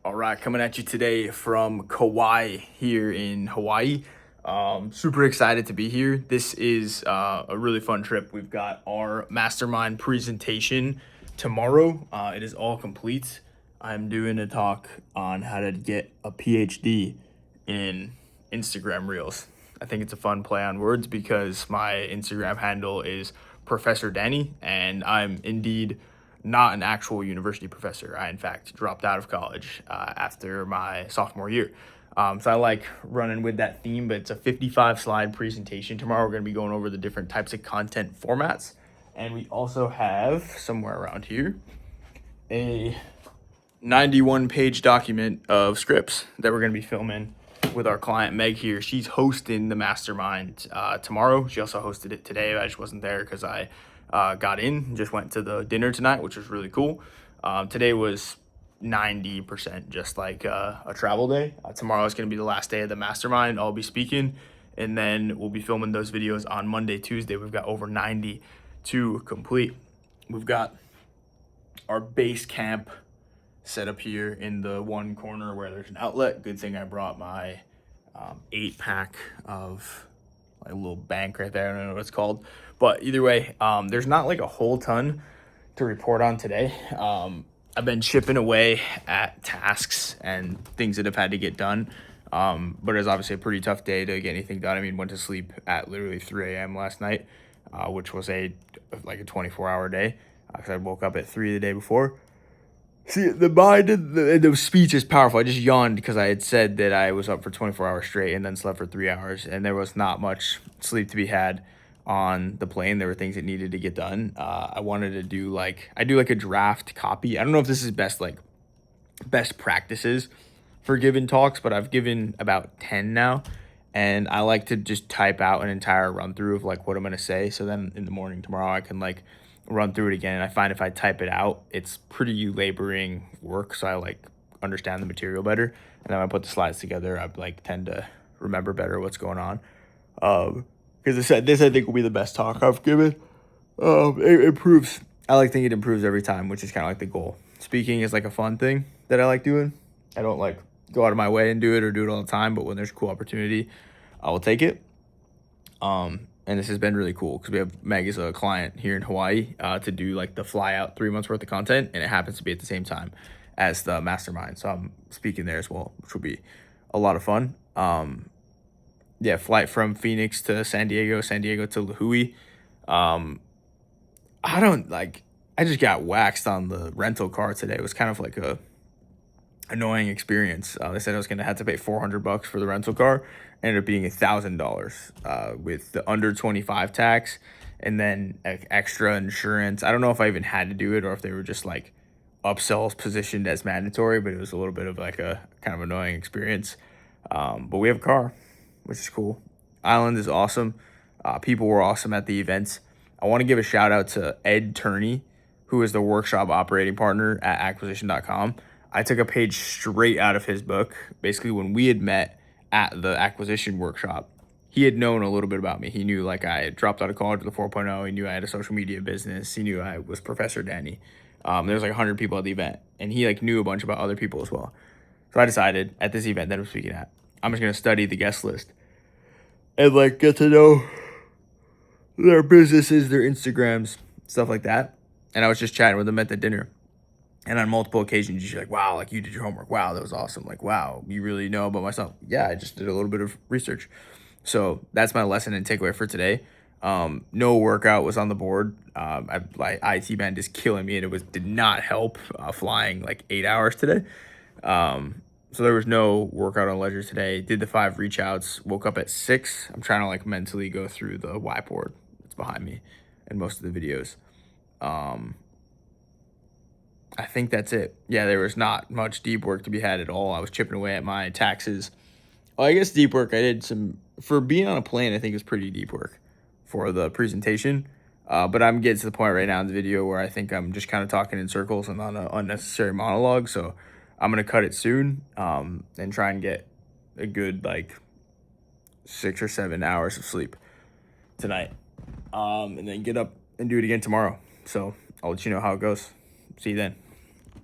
All right, coming at you today from Kauai here in Hawaii. Super excited to be here. This is a really fun trip. We've got our mastermind presentation tomorrow. It is all complete. I'm doing a talk on how to get a PhD in Instagram Reels. I think it's a fun play on words because my Instagram handle is Professor Danny, and I'm indeed not an actual university professor. I, in fact, dropped out of college after my sophomore year. So I like running with that theme, but it's a 55 slide presentation. Tomorrow we're going to be going over the different types of content formats. And we also have, somewhere around here, a 91 page document of scripts that we're going to be filming with our client Meg here. She's hosting the mastermind tomorrow. She also hosted it today. I just wasn't there because I got in, just went to the dinner tonight, which was really cool. Today was 90% just like a travel day. Tomorrow is going to be the last day of the mastermind. I'll be speaking, and then we'll be filming those videos on Monday, Tuesday. We've got over 90 to complete. We've got our base camp set up here in the one corner where there's an outlet. Good thing I brought my 8-pack of like a little bank right there. I don't know what it's called, but either way, there's not like a whole ton to report on today. I've been chipping away at tasks and things that have had to get done. But it's obviously a pretty tough day to get anything done. I mean, went to sleep at literally 3 a.m. last night, which was a 24-hour day because I woke up at 3 the day before. See, the speech is powerful. I just yawned because I had said that I was up for 24 hours straight and then slept for 3 hours, and there was not much sleep to be had on the plane. There were things that needed to get done. I wanted to do I do a draft copy. I don't know if this is best practices for giving talks, but I've given about 10 now, and I like to just type out an entire run through of what I'm going to say. So then in the morning tomorrow, I can run through it again. And I find if I type it out, it's pretty laboring work. So I understand the material better. And then when I put the slides together, I tend to remember better what's going on. Because this I think will be the best talk I've given. It improves. I think it improves every time, which is kind of the goal. Speaking is a fun thing that I like doing. I don't go out of my way and do it or do it all the time, but when there's a cool opportunity, I will take it. And this has been really cool because we have Meg as a client here in Hawaii to do the fly out 3 months worth of content, and it happens to be at the same time as the mastermind. So I'm speaking there as well, which will be a lot of fun. Flight from Phoenix to San Diego to Lahui. I just got waxed on the rental car today. It was kind of a annoying experience. They said I was gonna have to pay $400 for the rental car. Ended up being $1,000 with the under 25 tax and then extra insurance. I don't know if I even had to do it or if they were just upsells positioned as mandatory, but it was a little bit of a kind of annoying experience. But we have a car, which is cool. Island is awesome. People were awesome at the events. I want to give a shout out to Ed Turney, who is the workshop operating partner at acquisition.com. I took a page straight out of his book. Basically, when we had met at the acquisition workshop, he had known a little bit about me. He knew I had dropped out of college with a 4.0. He knew I had a social media business. He knew I was Professor Danny. There was 100 people at the event, and he knew a bunch about other people as well. So I decided at this event that I'm speaking at, I'm just going to study the guest list and get to know their businesses, their Instagrams, stuff like that. And I was just chatting with them at the dinner. And on multiple occasions, you're wow, you did your homework. Wow, that was awesome. Wow, you really know about myself. Yeah, I just did a little bit of research. So that's my lesson and takeaway for today. No workout was on the board. IT band is killing me, and did not help flying 8 hours today. So there was no workout on leisure today. Did the 5 reach outs. Woke up at 6. I'm trying to mentally go through the whiteboard that's behind me in most of the videos. I think that's it. Yeah, there was not much deep work to be had at all. I was chipping away at my taxes. Well, I guess deep work, I did some, for being on a plane, I think it was pretty deep work for the presentation. But I'm getting to the point right now in the video where I think I'm just kind of talking in circles and on an unnecessary monologue. So I'm going to cut it soon and try and get a good 6 or 7 hours of sleep tonight. And then get up and do it again tomorrow. So I'll let you know how it goes. See you then.